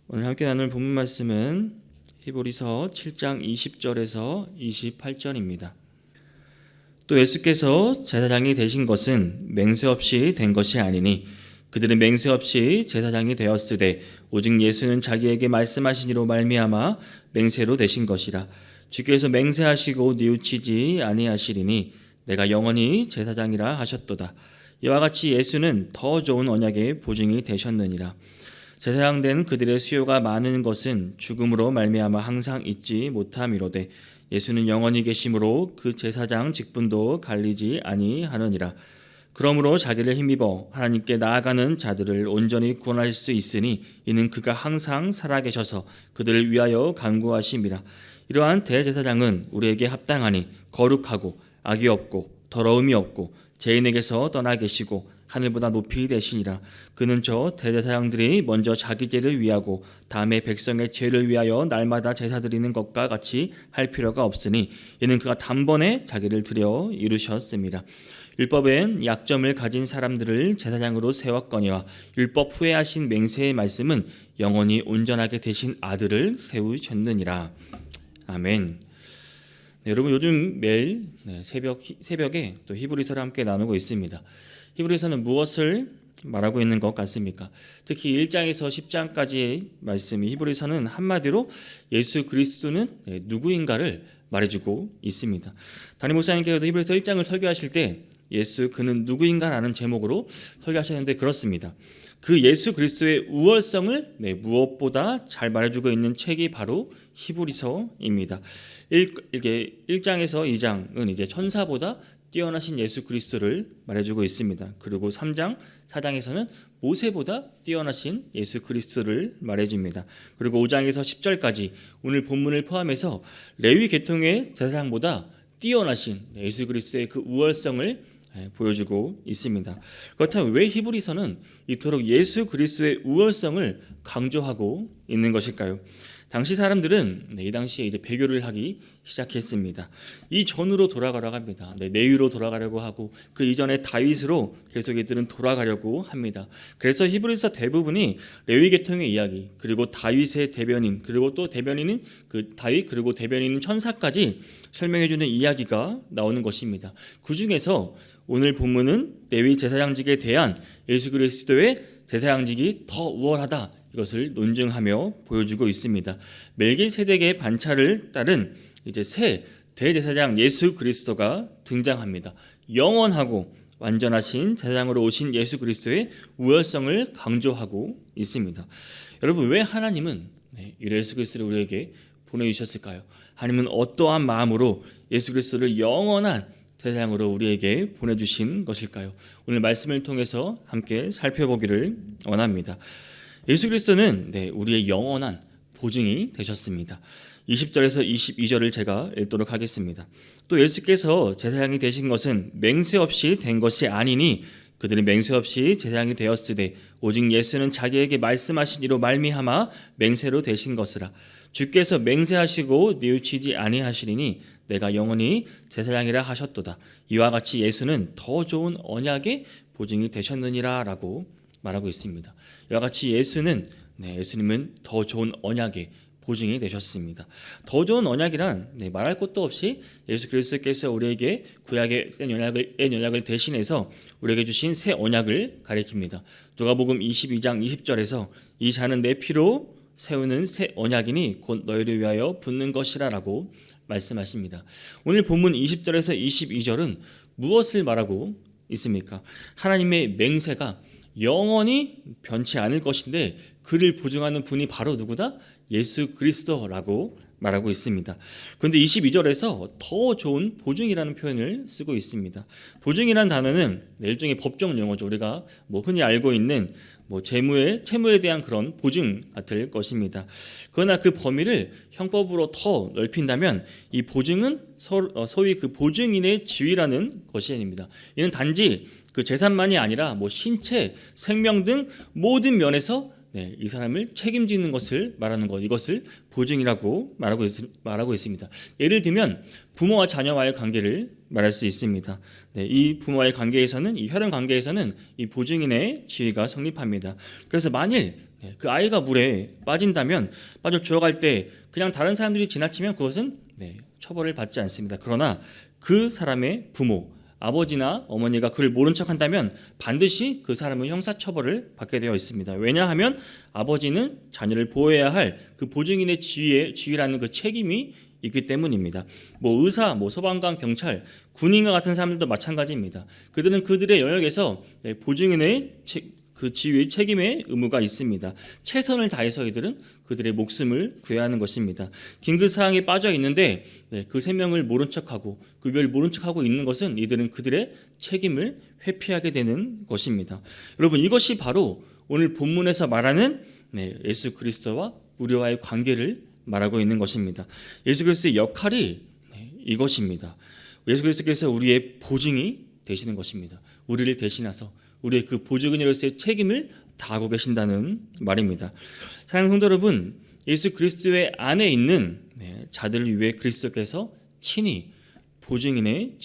오늘 함께 나눌 본문 말씀은 히브리서 7장 20절에서 28절입니다. 또 예수께서 제사장이 되신 것은 맹세 없이 된 것이 아니니 그들은 맹세 없이 제사장이 되었으되 오직 예수는 자기에게 말씀하신 이로 말미암아 맹세로 되신 것이라. 주께서 맹세하시고 뉘우치지 아니하시리니 내가 영원히 제사장이라 하셨도다. 이와 같이 예수는 더 좋은 언약의 보증이 되셨느니라. 제사장 된 그들의 수요가 많은 것은 죽음으로 말미암아 항상 잊지 못함이로되 예수는 영원히 계심으로 그 제사장 직분도 갈리지 아니하느니라. 그러므로 자기를 힘입어 하나님께 나아가는 자들을 온전히 구원하실 수 있으니 이는 그가 항상 살아계셔서 그들을 위하여 간구하심이라. 이러한 대제사장은 우리에게 합당하니 거룩하고 악이 없고 더러움이 없고 죄인에게서 떠나 계시고 하늘보다 높이 되시니라. 그는 저 대제사장들이 먼저 자기 죄를 위하고 다음에 백성의 죄를 위하여 날마다 제사 드리는 것과 같이 할 필요가 없으니 이는 그가 단번에 자기를 드려 이루셨습니다. 율법엔 약점을 가진 사람들을 제사장으로 세웠거니와 율법 후에 하신 맹세의 말씀은 영원히 온전하게 되신 아들을 세우셨느니라. 아멘. 네, 여러분 요즘 매일 새벽에 또 히브리서를 함께 나누고 있습니다. 히브리서는 무엇을 말하고 있는 것 같습니까? 특히 1장에서 10장까지의 말씀이 히브리서는 한마디로 예수 그리스도는 누구인가를 말해주고 있습니다. 담임 목사님께서도 히브리서 1장을 설교하실 때 예수 그는 누구인가라는 제목으로 설교하셨는데 그렇습니다. 그 예수 그리스도의 우월성을 무엇보다 잘 말해주고 있는 책이 바로 히브리서입니다. 1장에서 2장은 이제 천사보다 뛰어나신 예수 그리스도를 말해주고 있습니다. 그리고 3장, 4장에서는 모세보다 뛰어나신 예수 그리스도를 말해줍니다. 그리고 5장에서 10절까지 오늘 본문을 포함해서 레위 계통의 제사장보다 뛰어나신 예수 그리스도의 그 우월성을 보여주고 있습니다. 그렇다면 왜 히브리서는 이토록 예수 그리스도의 우월성을 강조하고 있는 것일까요? 당시 사람들은 이 당시에 이제 배교를 하기 시작했습니다. 이 전으로 돌아가려고 합니다. 내위로 돌아가려고 하고 그 이전에 다윗으로 계속 이들은 돌아가려고 합니다. 그래서 히브리서 대부분이 레위 계통의 이야기, 그리고 다윗의 대변인, 그리고 또 대변인은 그 다윗, 그리고 대변인은 천사까지 설명해주는 이야기가 나오는 것입니다. 그 중에서 오늘 본문은 레위 제사장직에 대한 예수 그리스도의 제사장직이 더 우월하다, 이것을 논증하며 보여주고 있습니다. 멜기세덱의 반차를 따른 이제 새 대제사장 예수 그리스도가 등장합니다. 영원하고 완전하신 제사장으로 오신 예수 그리스도의 우월성을 강조하고 있습니다. 여러분, 왜 하나님은 예수 그리스도를 우리에게 보내주셨을까요? 하나님은 어떠한 마음으로 예수 그리스도를 영원한 제사장으로 우리에게 보내주신 것일까요? 오늘 말씀을 통해서 함께 살펴보기를 원합니다. 예수 그리스도는 우리의 영원한 보증이 되셨습니다. 20절에서 22절을 제가 읽도록 하겠습니다. 또 예수께서 제사장이 되신 것은 맹세 없이 된 것이 아니니 그들은 맹세 없이 제사장이 되었으되 오직 예수는 자기에게 말씀하신 이로 말미암아 맹세로 되신 것이라. 주께서 맹세하시고 뉘우치지 아니하시리니 내가 영원히 제사장이라 하셨도다. 이와 같이 예수는 더 좋은 언약의 보증이 되셨느니라 라고 말하고 있습니다. 이와 같이 예수님은 더 좋은 언약의 보증이 되셨습니다. 더 좋은 언약이란 말할 것도 없이 예수 그리스도께서 우리에게 구약의 센 언약을 대신해서 우리에게 주신 새 언약을 가리킵니다. 누가복음 22장 20절에서 이 자는 내 피로 세우는 새 언약이니 곧 너희를 위하여 붓는 것이라 라고 말씀하십니다. 오늘 본문 20절에서 22절은 무엇을 말하고 있습니까? 하나님의 맹세가 영원히 변치 않을 것인데 그를 보증하는 분이 바로 누구다? 예수 그리스도라고 말하고 있습니다. 그런데 22절에서 더 좋은 보증이라는 표현을 쓰고 있습니다. 보증이라는 단어는 일종의 법정 용어죠. 우리가 흔히 알고 있는 채무에 대한 그런 보증 같을 것입니다. 그러나 그 범위를 형법으로 더 넓힌다면 이 보증은 소위 그 보증인의 지위라는 것이 아닙니다. 이는 단지 그 재산만이 아니라 신체, 생명 등 모든 면에서 이 사람을 책임지는 것을 말하는 것, 이것을 보증이라고 말하고 있습니다. 예를 들면 부모와 자녀와의 관계를 말할 수 있습니다. 이 부모와의 관계에서는, 이 혈연 관계에서는 이 보증인의 지위가 성립합니다. 그래서 만일 그 아이가 물에 빠진다면 빠져 죽어갈 때 그냥 다른 사람들이 지나치면 그것은 처벌을 받지 않습니다. 그러나 그 사람의 부모, 아버지나 어머니가 그를 모른 척한다면 반드시 그 사람은 형사처벌을 받게 되어 있습니다. 왜냐하면 아버지는 자녀를 보호해야 할 그 보증인의 지위라는 그 책임이 있기 때문입니다. 의사, 소방관, 경찰, 군인과 같은 사람들도 마찬가지입니다. 그들은 그들의 영역에서 보증인의 그 지위의 책임의 의무가 있습니다. 최선을 다해서 이들은 그들의 목숨을 구해야 하는 것입니다. 긴급 사항에 빠져 있는데 그 생명을 모른 척하고 그 위를 모른 척하고 있는 것은 이들은 그들의 책임을 회피하게 되는 것입니다. 여러분, 이것이 바로 오늘 본문에서 말하는 예수 그리스도와 우리와의 관계를 말하고 있는 것입니다. 예수 그리스도의 역할이 이것입니다. 예수 그리스도께서 우리의 보증이 되시는 것입니다. 우리를 대신해서 우리의 그 보증인으로서의 책임을 다하고 계신다는 말입니다. 사랑하는 성도 여러분, 예수 그리스도의 안에 있는 자들을 위해 그리스도께서 친히 보증인의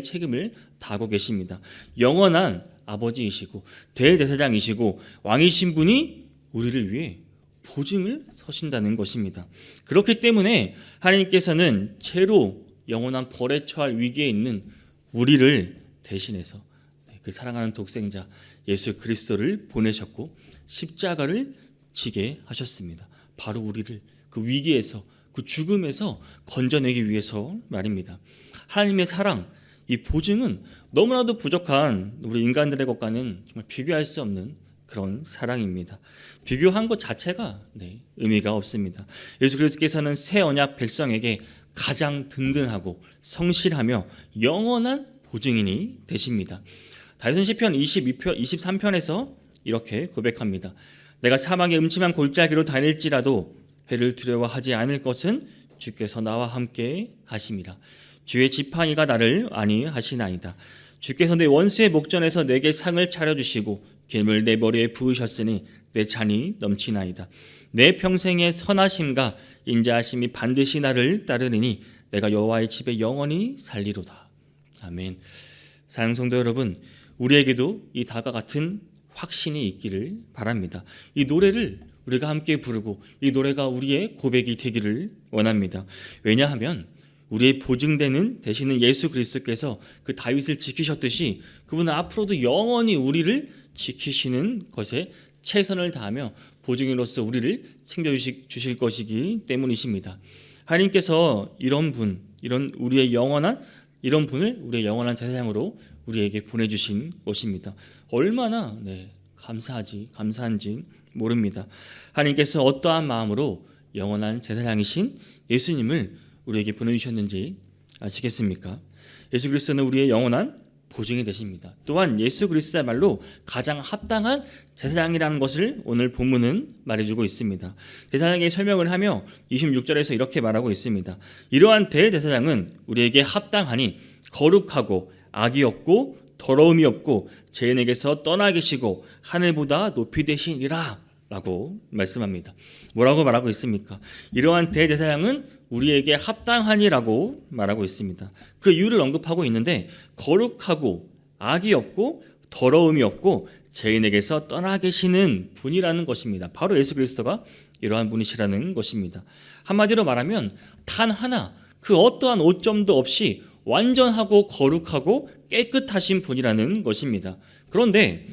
책임을 다하고 계십니다. 영원한 아버지이시고 대제사장이시고 왕이신 분이 우리를 위해 보증을 서신다는 것입니다. 그렇기 때문에 하나님께서는 죄로 영원한 벌에 처할 위기에 있는 우리를 대신해서 그 사랑하는 독생자 예수 그리스도를 보내셨고 십자가를 지게 하셨습니다. 바로 우리를 그 위기에서, 그 죽음에서 건져내기 위해서 말입니다. 하나님의 사랑, 이 보증은 너무나도 부족한 우리 인간들의 것과는 정말 비교할 수 없는 그런 사랑입니다. 비교한 것 자체가 의미가 없습니다. 예수 그리스도께서는 새 언약 백성에게 가장 든든하고 성실하며 영원한 보증인이 되십니다. 다윗은 시편 23편에서 이렇게 고백합니다. 내가 사망의 음침한 골짜기로 다닐지라도 해를 두려워하지 않을 것은 주께서 나와 함께 하심이라. 주의 지팡이가 나를 안위하시나이다. 주께서 내 원수의 목전에서 내게 상을 차려주시고 기름을 내 머리에 부으셨으니 내 잔이 넘치나이다. 내 평생의 선하심과 인자하심이 반드시 나를 따르리니 내가 여호와의 집에 영원히 살리로다. 아멘. 사랑하는 성도 여러분, 우리에게도 이 다가 같은 확신이 있기를 바랍니다. 이 노래를 우리가 함께 부르고 이 노래가 우리의 고백이 되기를 원합니다. 왜냐하면 우리의 보증되는 되시는 예수 그리스도께서 그 다윗을 지키셨듯이 그분은 앞으로도 영원히 우리를 지키시는 것에 최선을 다하며 보증인으로서 우리를 챙겨주실 것이기 때문이십니다. 하나님께서 이런 분을 우리의 영원한 제사장으로 우리에게 보내주신 것입니다. 얼마나 감사한지 모릅니다. 하나님께서 어떠한 마음으로 영원한 제사장이신 예수님을 우리에게 보내주셨는지 아시겠습니까? 예수 그리스도는 우리의 영원한 보증이 되십니다. 또한 예수 그리스도야말로 가장 합당한 제사장이라는 것을 오늘 본문은 말해주고 있습니다. 제사장에게 설명을 하며 26절에서 이렇게 말하고 있습니다. 이러한 대제사장은 우리에게 합당하니 거룩하고 악이 없고 더러움이 없고 죄인에게서 떠나 계시고 하늘보다 높이 되시니라 라고 말씀합니다. 뭐라고 말하고 있습니까? 이러한 대제사장은 우리에게 합당하니라고 말하고 있습니다. 그 이유를 언급하고 있는데 거룩하고 악이 없고 더러움이 없고 죄인에게서 떠나 계시는 분이라는 것입니다. 바로 예수 그리스도가 이러한 분이시라는 것입니다. 한마디로 말하면 단 하나 그 어떠한 오점도 없이 완전하고 거룩하고 깨끗하신 분이라는 것입니다. 그런데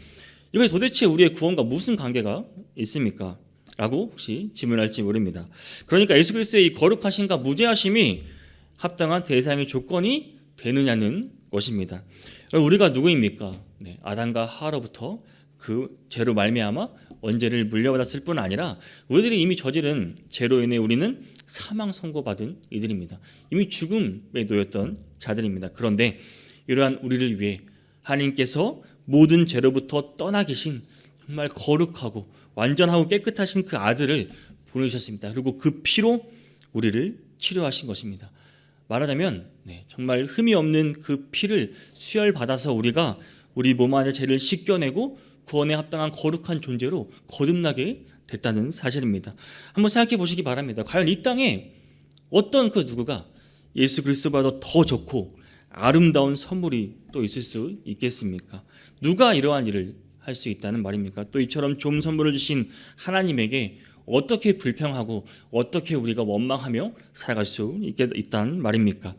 이것이 도대체 우리의 구원과 무슨 관계가 있습니까? 라고 혹시 질문할지 모릅니다. 그러니까 예수 그리스도의 이 거룩하심과 무죄하심이 합당한 대상의 조건이 되느냐는 것입니다. 우리가 누구입니까? 아담과 하와로부터 그 죄로 말미암아 원죄를 물려받았을 뿐 아니라 우리들이 이미 저지른 죄로 인해 우리는 사망 선고받은 이들입니다. 이미 죽음에 놓였던 자들입니다. 그런데 이러한 우리를 위해 하나님께서 모든 죄로부터 떠나 계신 정말 거룩하고 완전하고 깨끗하신 그 아들을 보내주셨습니다. 그리고 그 피로 우리를 치료하신 것입니다. 말하자면 정말 흠이 없는 그 피를 수혈받아서 우리가 우리 몸 안의 죄를 씻겨내고 구원에 합당한 거룩한 존재로 거듭나게 됐다는 사실입니다. 한번 생각해 보시기 바랍니다. 과연 이 땅에 어떤 그 누구가 예수 그리스도보다 더 좋고 아름다운 선물이 또 있을 수 있겠습니까? 누가 이러한 일을 할 수 있다는 말입니까? 또 이처럼 좋은 선물을 주신 하나님에게 어떻게 불평하고 어떻게 우리가 원망하며 살아갈 수 있다는 말입니까?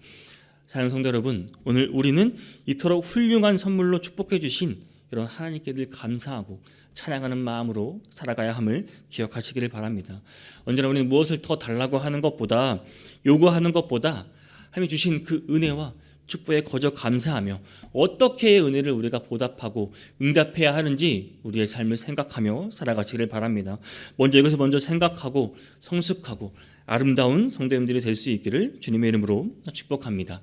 사랑하는 성도 여러분, 오늘 우리는 이토록 훌륭한 선물로 축복해 주신 이런 하나님께 늘 감사하고 찬양하는 마음으로 살아가야 함을 기억하시기를 바랍니다. 언제나 우리는 무엇을 더 달라고 하는 것보다, 요구하는 것보다 하나님이 주신 그 은혜와 축복에 거저 감사하며 어떻게 은혜를 우리가 보답하고 응답해야 하는지 우리의 삶을 생각하며 살아가시기를 바랍니다. 이것을 먼저 생각하고 성숙하고 아름다운 성도님들이 될 수 있기를 주님의 이름으로 축복합니다.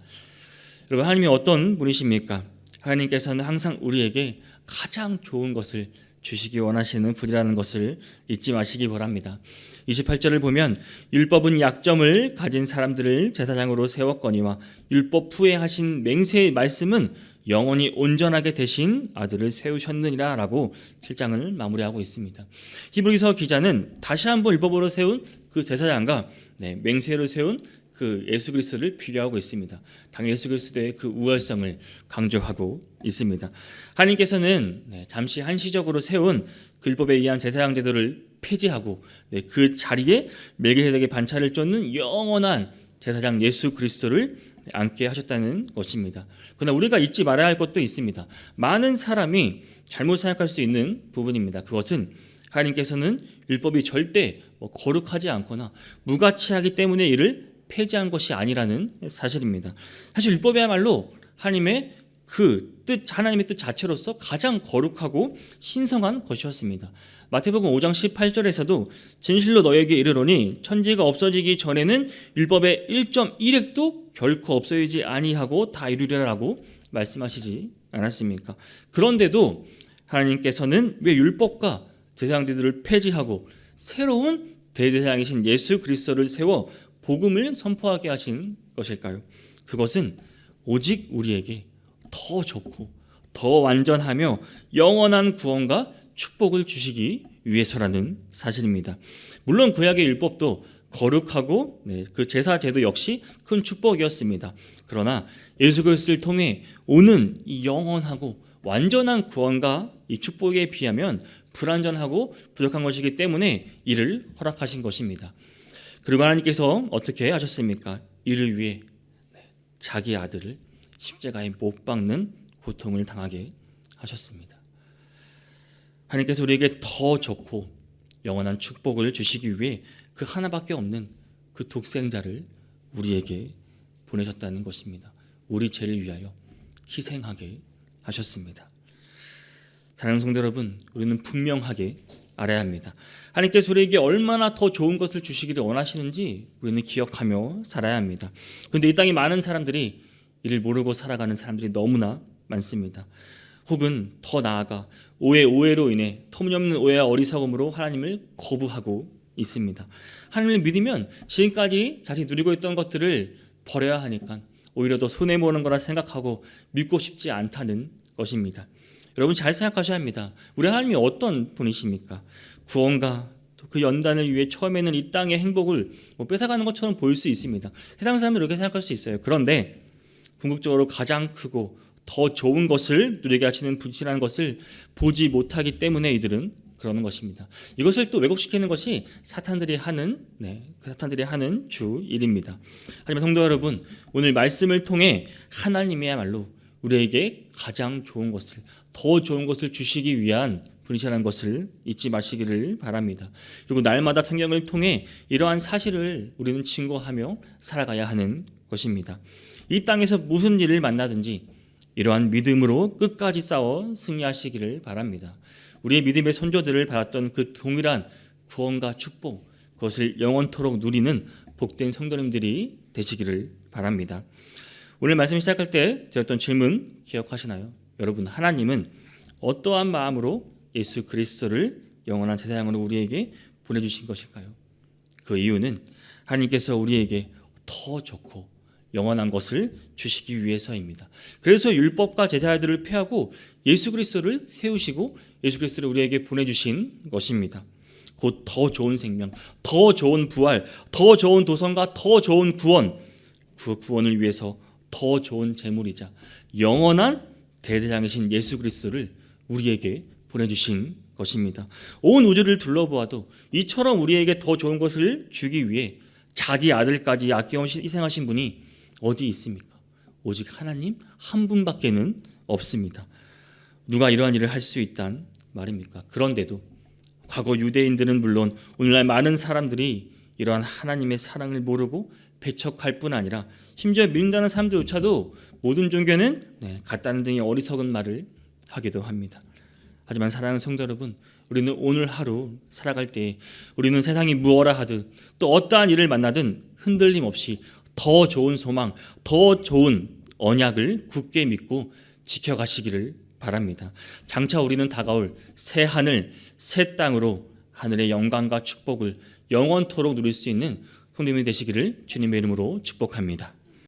여러분, 하나님이 어떤 분이십니까? 하나님께서는 항상 우리에게 가장 좋은 것을 주시기 원하시는 분이라는 것을 잊지 마시기 바랍니다. 28절을 보면 율법은 약점을 가진 사람들을 제사장으로 세웠거니와 율법 후에 하신 맹세의 말씀은 영원히 온전하게 되신 아들을 세우셨느니라 라고 7장을 마무리하고 있습니다. 히브리서 기자는 다시 한번 율법으로 세운 그 제사장과 맹세로 세운 그 예수 그리스도를 비교하고 있습니다. 당연히 예수 그리스도의 그 우월성을 강조하고 있습니다. 하나님께서는 잠시 한시적으로 세운 그 율법에 의한 제사장 제도를 폐지하고 그 자리에 멜기세덱의 반차를 쫓는 영원한 제사장 예수 그리스도를 앉게 하셨다는 것입니다. 그러나 우리가 잊지 말아야 할 것도 있습니다. 많은 사람이 잘못 생각할 수 있는 부분입니다. 그것은 하나님께서는 율법이 절대 거룩하지 않거나 무가치하기 때문에 이를 폐지한 것이 아니라는 사실입니다. 사실 율법이야말로 하나님의 뜻 자체로서 가장 거룩하고 신성한 것이었습니다. 마태복음 5장 18절에서도 진실로 너에게 이르노니 천지가 없어지기 전에는 율법의 1.1획도 결코 없어지지 아니하고 다 이루리라라고 말씀하시지 않았습니까? 그런데도 하나님께서는 왜 율법과 제사장들을 폐지하고 새로운 대제사장이신 예수 그리스도를 세워 복음을 선포하게 하신 것일까요? 그것은 오직 우리에게 더 좋고 더 완전하며 영원한 구원과 축복을 주시기 위해서라는 사실입니다. 물론 구약의 율법도 거룩하고 그 제사 제도 역시 큰 축복이었습니다. 그러나 예수 그리스도를 통해 오는 이 영원하고 완전한 구원과 이 축복에 비하면 불완전하고 부족한 것이기 때문에 이를 허락하신 것입니다. 그리고 하나님께서 어떻게 하셨습니까? 이를 위해 자기 아들을 십자가에 못 박는 고통을 당하게 하셨습니다. 하나님께서 우리에게 더 좋고 영원한 축복을 주시기 위해 그 하나밖에 없는 그 독생자를 우리에게 보내셨다는 것입니다. 우리 죄를 위하여 희생하게 하셨습니다. 사랑하는 성도 여러분, 우리는 분명하게 알아야 합니다. 하나님께서 우리에게 얼마나 더 좋은 것을 주시기를 원하시는지 우리는 기억하며 살아야 합니다. 그런데 이 땅에 많은 사람들이 이를 모르고 살아가는 사람들이 너무나 많습니다. 혹은 더 나아가 오해로 인해 터무니없는 오해와 어리석음으로 하나님을 거부하고 있습니다. 하나님을 믿으면 지금까지 자신이 누리고 있던 것들을 버려야 하니까 오히려 더 손해보는 거라 생각하고 믿고 싶지 않다는 것입니다. 여러분 잘 생각하셔야 합니다. 우리 하나님이 어떤 분이십니까? 구원과 그 연단을 위해 처음에는 이 땅의 행복을 뺏어가는 것처럼 보일 수 있습니다. 세상 사람들은 이렇게 생각할 수 있어요. 그런데 궁극적으로 가장 크고 더 좋은 것을 누리게 하시는 분이라는 것을 보지 못하기 때문에 이들은 그러는 것입니다. 이것을 또 왜곡시키는 것이 사탄들이 하는 주 일입니다. 하지만 성도 여러분, 오늘 말씀을 통해 하나님이야말로 우리에게 가장 좋은 것을, 더 좋은 것을 주시기 위한 분이시라는 것을 잊지 마시기를 바랍니다. 그리고 날마다 성경을 통해 이러한 사실을 우리는 증거하며 살아가야 하는 것입니다. 이 땅에서 무슨 일을 만나든지 이러한 믿음으로 끝까지 싸워 승리하시기를 바랍니다. 우리의 믿음의 선조들을 받았던 그 동일한 구원과 축복, 그것을 영원토록 누리는 복된 성도님들이 되시기를 바랍니다. 오늘 말씀 시작할 때 드렸던 질문 기억하시나요? 여러분, 하나님은 어떠한 마음으로 예수 그리스도를 영원한 제사장으로 우리에게 보내주신 것일까요? 그 이유는 하나님께서 우리에게 더 좋고 영원한 것을 주시기 위해서입니다. 그래서 율법과 제사들을 폐하고 예수 그리스도를 세우시고 예수 그리스도를 우리에게 보내주신 것입니다. 곧 더 좋은 생명, 더 좋은 부활, 더 좋은 도성과 더 좋은 구원, 그 구원을 위해서 더 좋은 재물이자 영원한 대제사장이신 예수 그리스도를 우리에게 보내주신 것입니다. 온 우주를 둘러보아도 이처럼 우리에게 더 좋은 것을 주기 위해 자기 아들까지 아낌없이 희생하신 분이 어디 있습니까? 오직 하나님 한 분밖에는 없습니다. 누가 이러한 일을 할 수 있단 말입니까? 그런데도 과거 유대인들은 물론 오늘날 많은 사람들이 이러한 하나님의 사랑을 모르고 배척할 뿐 아니라 심지어 믿는다는 사람들조차도 모든 종교는 같다는 등의 어리석은 말을 하기도 합니다. 하지만 사랑하는 성도 여러분, 우리는 오늘 하루 살아갈 때 우리는 세상이 무엇라 하든 또 어떠한 일을 만나든 흔들림 없이 더 좋은 소망, 더 좋은 언약을 굳게 믿고 지켜가시기를 바랍니다. 장차 우리는 다가올 새 하늘, 새 땅으로 하늘의 영광과 축복을 영원토록 누릴 수 있는 성도님이 되시기를 주님의 이름으로 축복합니다.